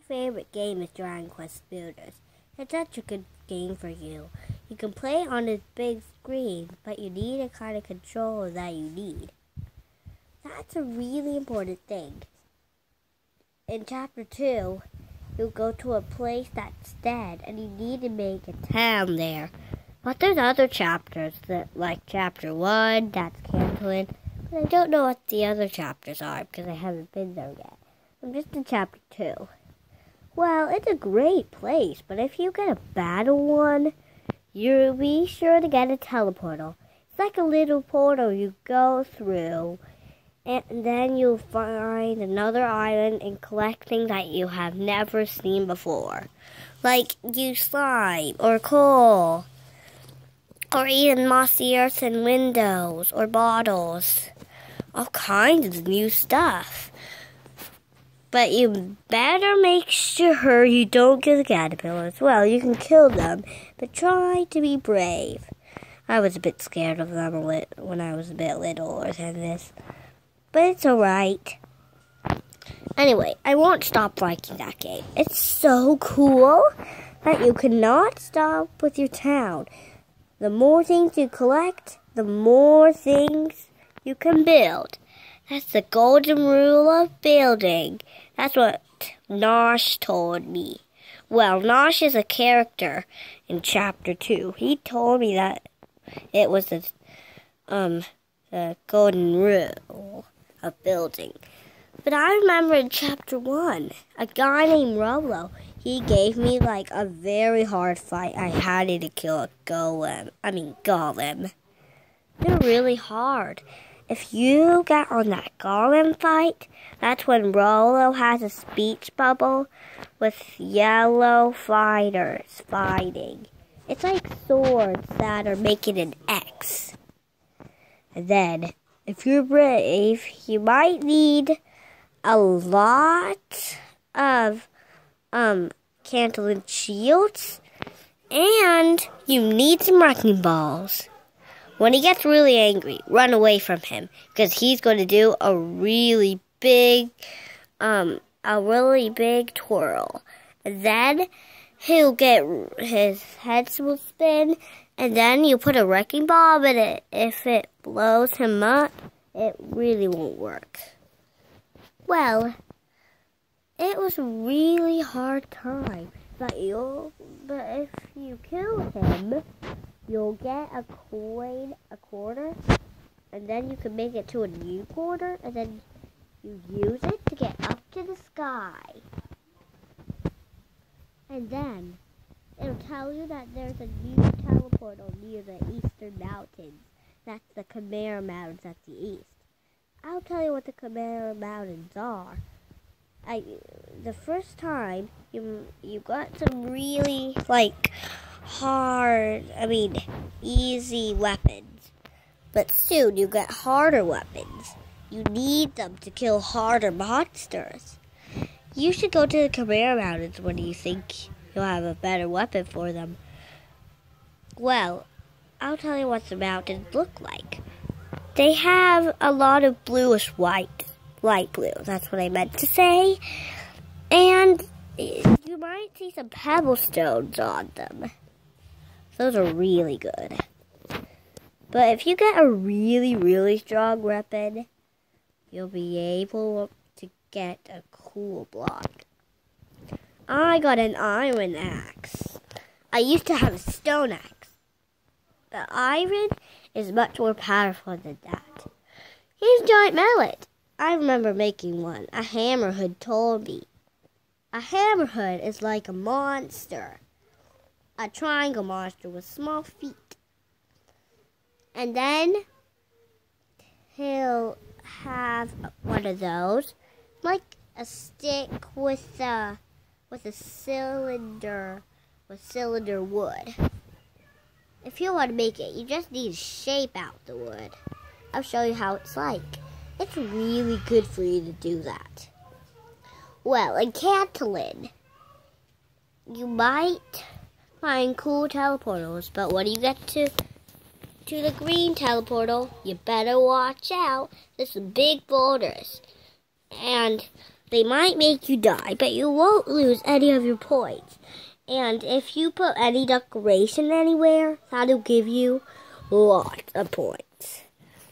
favorite game is Dragon Quest Builders. It's such a good game for you. You can play on this big screen, but you need a kind of controller that you need. That's a really important thing. In Chapter 2, you go to a place that's dead, and you need to make a town there. But there's other chapters, like Chapter 1, that's Cantolin. But I don't know what the other chapters are, because I haven't been there yet. I'm just in Chapter 2. Well, it's a great place, but if you get a battle one, you'll be sure to get a teleportal. It's like a little portal you go through, and then you'll find another island and collect things that you have never seen before. Like used slime, or coal, or even mossy earth and windows, or bottles. All kinds of new stuff. But you better make sure you don't get the caterpillars. Well, you can kill them, but try to be brave. I was a bit scared of them when I was a bit littler than this. But it's alright. Anyway, I won't stop liking that game. It's so cool that you cannot stop with your town. The more things you collect, the more things you can build. That's the golden rule of building. That's what Nosh told me. Well, Nosh is a character in Chapter 2. He told me that it was the golden rule of building. But I remember in Chapter 1, a guy named Rolo, he gave me like a very hard fight. I had to kill a golem. They're really hard. If you get on that golem fight, that's when Rolo has a speech bubble with yellow fighters fighting. It's like swords that are making an X. And then, if you're brave, you might need a lot of Cantolin shields, and you need some wrecking balls. When he gets really angry, run away from him, because he's going to do a really big twirl. And then he'll get, his head will spin, and then you put a wrecking ball in it. If it blows him up, it really won't work. Well, it was a really hard time, but if you kill him, you'll get a coin, a quarter, and then you can make it to a new quarter, and then you use it to get up to the sky. And then it'll tell you that there's a new teleportal near the eastern mountains. That's the Chimera Mountains at the east. I'll tell you what the Chimera Mountains are. The first time, you got some really, easy weapons. But soon you get harder weapons. You need them to kill harder monsters. You should go to the Chimera Mountains when you think you'll have a better weapon for them. Well, I'll tell you what the mountains look like. They have a lot of bluish white, light blue, that's what I meant to say. And you might see some pebble stones on them. Those are really good. But if you get a really, really strong weapon, you'll be able to get a cool block. I got an iron axe. I used to have a stone axe. But iron is much more powerful than that. Here's a giant mallet. I remember making one. A hammerhead told me. A hammerhead is like a monster. A triangle monster with small feet. And then he'll have one of those, like a stick with a cylinder wood. If you want to make it, you just need to shape out the wood. I'll show you how it's like. It's really good for you to do that. Well, in Cantolin, you might find cool teleportals, but when you get to the green teleportal, you better watch out. There's some big boulders, and They might make you die, but you won't lose any of your points. And if you put any decoration anywhere, that'll give you lots of points.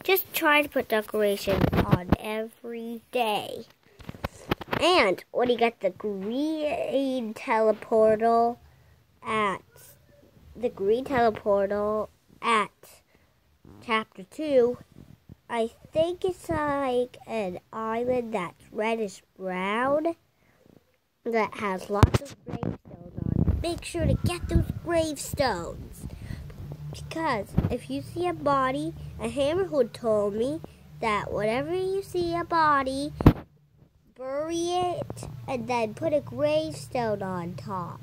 Just try to put decoration on every day. And when you get the green teleportal at chapter 2, I think it's like an island that's reddish brown that has lots of gravestones on it. Make sure to get those gravestones. Because if you see a body, a hammerhead told me that whenever you see a body, bury it and then put a gravestone on top.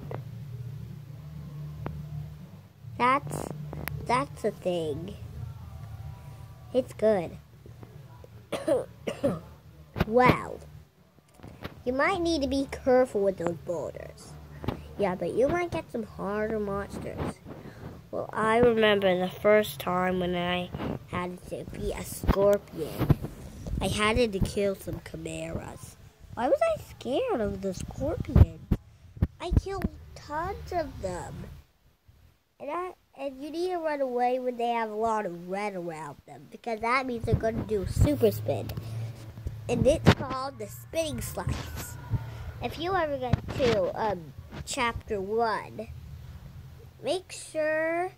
That's a thing. It's good. Well, you might need to be careful with those boulders. Yeah, but you might get some harder monsters. Well, I remember the first time when I had to be a scorpion. I had to kill some chimeras. Why was I scared of the scorpions? I killed tons of them. And you need to run away when they have a lot of red around them, because that means they're going to do a super spin. And it's called the spinning slice. If you ever get to chapter 1, make sure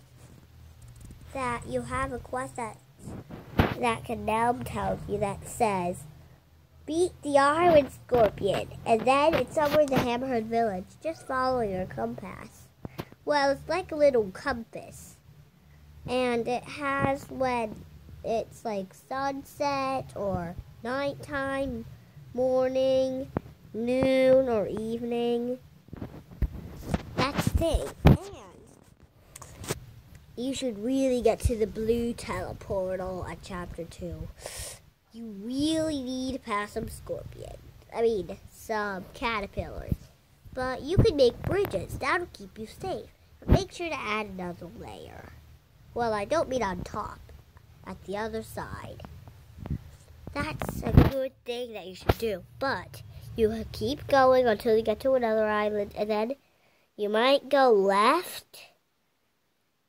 that you have a quest that can now tell you that says, beat the Iron Scorpion, and then it's somewhere in the Hammerhead Village. Just follow your compass. Well, it's like a little compass. And it has when it's like sunset or nighttime, morning, noon, or evening. That's the thing. And you should really get to the blue teleportal at chapter 2. You really need to pass some some caterpillars. But you can make bridges. That'll keep you safe. Make sure to add another layer. Well, I don't mean on top. At the other side. That's a good thing that you should do. But you keep going until you get to another island. And then you might go left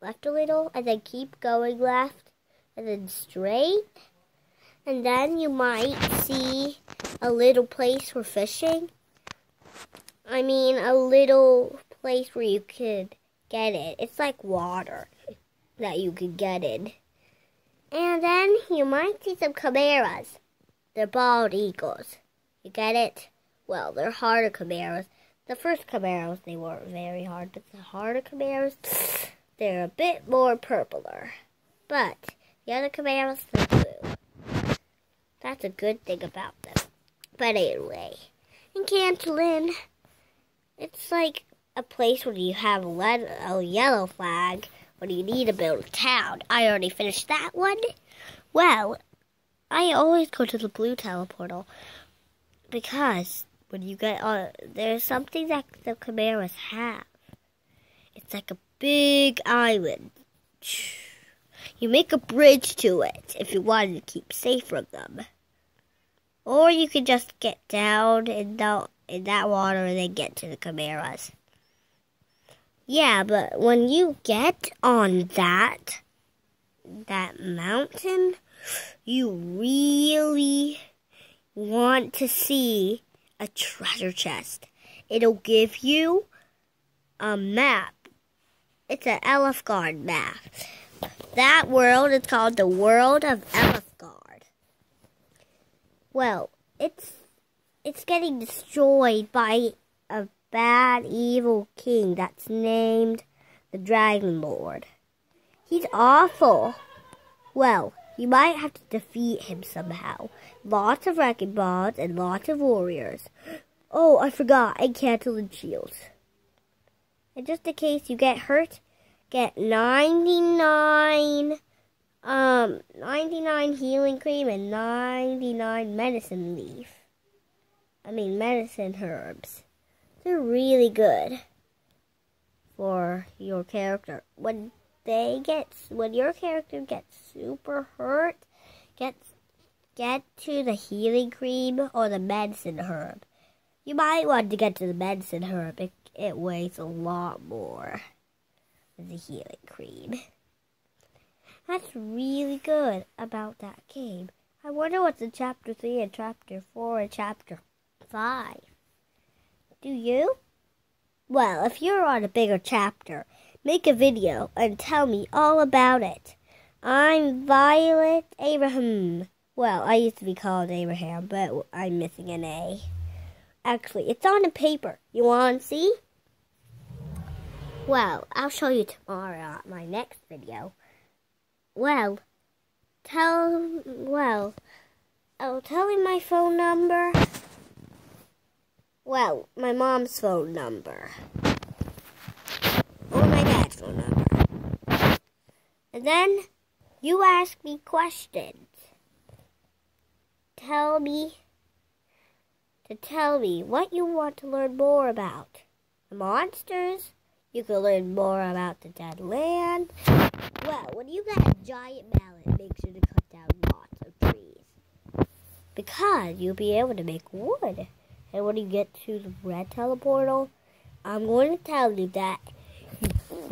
a little. And then keep going left. And then straight. And then you might see a little place for fishing. A little place where you could get it. It's like water that you could get in. And then you might see some chimeras. They're bald eagles. You get it? Well, they're harder chimeras. The first chimeras, they weren't very hard. But the harder chimeras, they're a bit more purpler. But the other chimeras, they're blue. That's a good thing about them. But anyway, in Cantlin, it's like a place where you have a yellow flag when you need to build a town. I already finished that one. Well, I always go to the blue teleportal because when you get there's something that the chimeras have. It's like a big island. You make a bridge to it if you wanted to keep safe from them. Or you can just get down in that water and then get to the chimeras. Yeah, but when you get on that mountain, you really want to see a treasure chest. It'll give you a map. It's an Elfgard map. That world is called the World of Elfgard. Well, it's getting destroyed by a bad, evil king that's named the Dragon Lord. He's awful. Well, you might have to defeat him somehow. Lots of wrecking balls and lots of warriors. Oh, I forgot, and cantle and shields. And just in case you get hurt, get 99 healing cream and 99 medicine herbs. They're really good for your character. When your character gets super hurt, get to the healing cream or the medicine herb. You might want to get to the medicine herb. It weighs a lot more than the healing cream. That's really good about that game. I wonder what's in Chapter 3 and Chapter 4 and Chapter 5. Do you? Well, if you're on a bigger chapter, make a video and tell me all about it. I'm Violet Abraham. Well, I used to be called Abraham, but I'm missing an A. Actually, it's on the paper. You want to see? Well, I'll show you tomorrow on my next video. Well, I'll tell you my phone number. Well, my mom's phone number. Or my dad's phone number. And then you ask me questions. Tell me what you want to learn more about. The monsters. You can learn more about the dead land. Well, when you get a giant mallet, make sure to cut down lots of trees. Because you'll be able to make wood. And when you get to the red teleportal, I'm going to tell you that you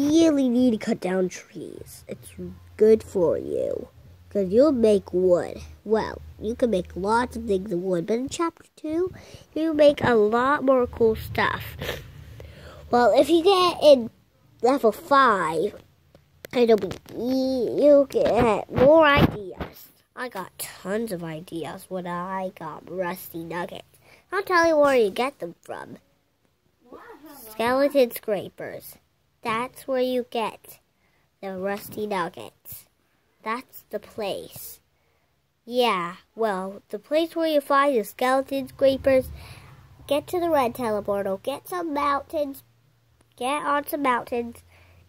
really need to cut down trees. It's good for you. Because you'll make wood. Well, you can make lots of things in wood. But in Chapter 2, you make a lot more cool stuff. Well, if you get in level 5, you'll get more ideas. I got tons of ideas when I got rusty nuggets. I'll tell you where you get them from. Skeleton scrapers. That's where you get the rusty nuggets. That's the place. Yeah, well, the place where you find the skeleton scrapers. Get to the red teleportal. Get some mountains. Get on some mountains.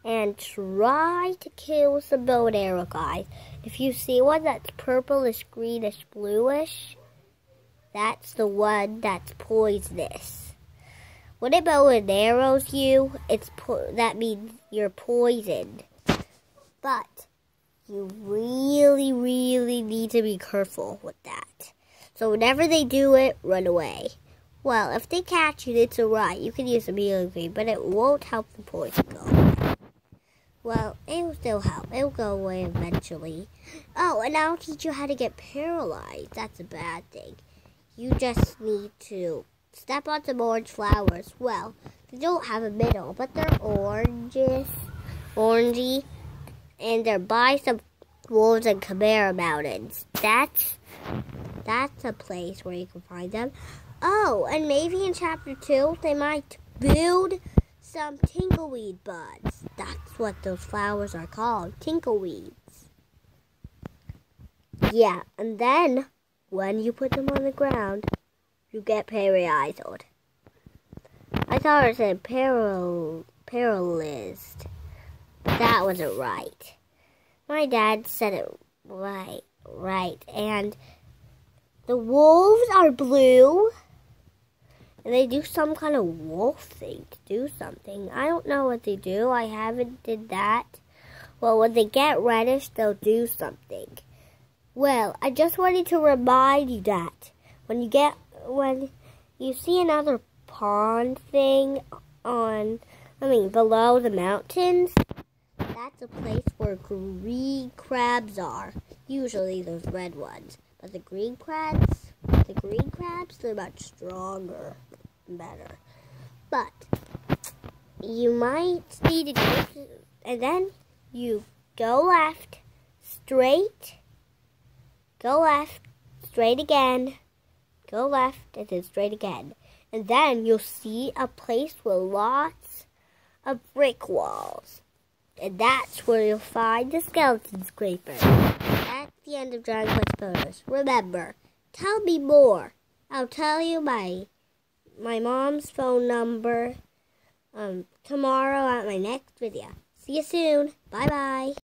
And try to kill some bow and arrow guys. If you see one that's purplish, greenish, bluish, that's the one that's poisonous. When it bow and arrows you, that means you're poisoned. But you really, really need to be careful with that. So whenever they do it, run away. Well, if they catch you, it's alright. You can use some healing cream, but it won't help the poison go away. Well, it will still help. It will go away eventually. Oh, and I'll teach you how to get paralyzed. That's a bad thing. You just need to step on some orange flowers. Well, they don't have a middle, but they're orangey, and they're by some wolves and chimera mountains. That's a place where you can find them. Oh, and maybe in Chapter 2, they might build some tinkleweed buds. That's what those flowers are called, tinkleweeds. Yeah, and then when you put them on the ground, you get paralyzed. I thought it said paralyzed. That wasn't right. My dad said it right. And the wolves are blue. And they do some kind of wolf thing to do something. I don't know what they do. I haven't did that. Well, when they get reddish, they'll do something. Well, I just wanted to remind you that when you see another pond thing below the mountains, that's a place where green crabs are. Usually those red ones. But the green crabs, they're much stronger and better. But you might need to go and then you go left, straight again, go left, and then straight again. And then you'll see a place with lots of brick walls. And that's where you'll find the skeleton scraper. That's the end of Dragon Quest Photos. Remember, tell me more. I'll tell you my mom's phone number tomorrow at my next video. See you soon. Bye-bye.